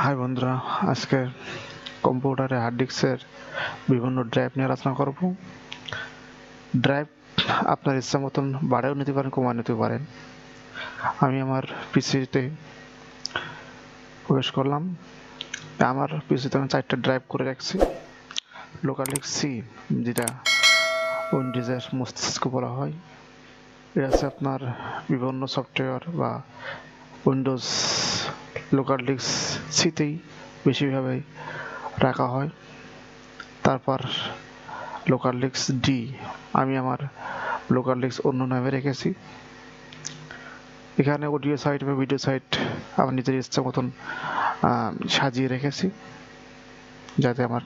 High বন্ধুরা, আজকে কম্পিউটারে হার্ড ডিস্কের বিভিন্ন ড্রাইভ নিয়ে আলোচনা করব। ড্রাইভ আপনার ইচ্ছা মতন বাড়াও নিতে পারেন, কমায় নিতে পারেন। আমি আমার পিসিতে প্রবেশ করলাম। আমার পিসিতে আমি 4টা ড্রাইভ করে রাখছি। লোকাল ডিস্ক সি, যেটা উইন্ডোজের মস্তিষ্ক বলা হয়। এটা হচ্ছে আপনার বিভিন্ন সফটওয়্যার বা উইন্ডোজ লোকাল ডিস্ক সিতেই বেশিভাবে রাখা হয়। তারপর লোকাল ডিস্ক ডি, আমি আমার লোকাল ডিস্ক অন্য নামে রেখেছি। এখানে অডিও সাইট বা ভিডিও সাইট আমার নিজের ইচ্ছা মতন সাজিয়ে রেখেছি, যাতে আমার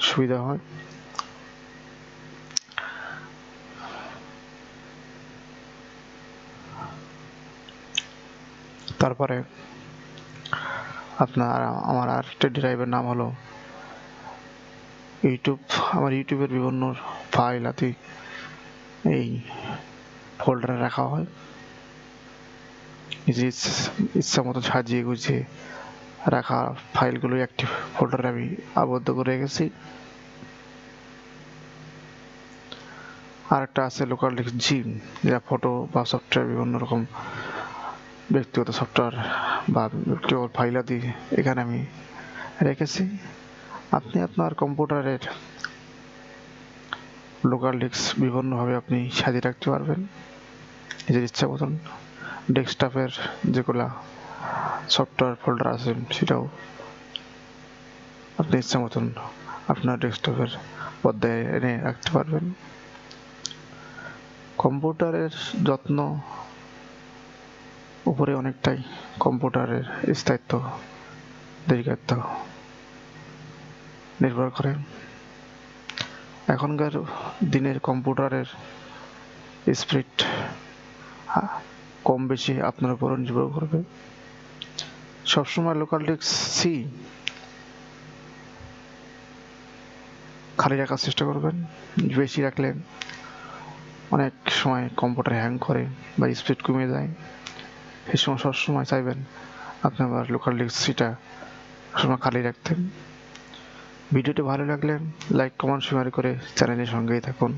সুবিধা হয়। তারপরে আমার আরেকটা ড্রাইভের নাম হলো ইউটিউব। আমার ইউটিউবের বিভিন্ন ফাইল আদি এই ফোল্ডারে রাখা হয়। নিজের ইচ্ছা মতো সাজিয়ে গুছিয়ে রাখা ফাইলগুলো একটি ফোল্ডারে আমি আবদ্ধ করে রেখেছি। আর একটা আছে লোকাল ডিস্ক জি, যা ফটো বা সফটওয়্যার বিভিন্ন রকম ব্যক্তিগত সফটওয়্যার বা ব্যক্তিগত ফাইল আদি এখানে আমি রেখেছি। আপনি আপনার কম্পিউটারের লোকাল ডিস্ক বিভিন্নভাবে আপনি সাজিয়ে রাখতে পারবেন নিজের ইচ্ছা মতন। ডেস্কটপের যেগুলো সফটওয়্যার ফোল্ডার আছে সেটাও আপনি ইচ্ছা মতন আপনার ডেস্কটপের পর্দায় এনে রাখতে পারবেন। কম্পিউটারের যত্ন উপরে অনেকটাই কম্পিউটারের স্থায়িত্ব, দীর্ঘায়িত্ব নির্ভর করে। এখনকার দিনের কম্পিউটারের স্পিড কম বেশি আপনার উপর নির্ভর করবে। সবসময় লোকাল ডিস্ক সি খালি রাখার চেষ্টা করবেন। বেশি রাখলে অনেক সময় কম্পিউটার হ্যাং করে বা স্পিড কমে যায়। সেই সময় সবসময় চাইবেন আপনি আবার লোকাল ডিস্ক সিটা সবসময় খালি রাখতেন। ভিডিওটি ভালো লাগলে লাইক, কমেন্ট, শেয়ার করে চ্যানেলের সঙ্গেই থাকুন।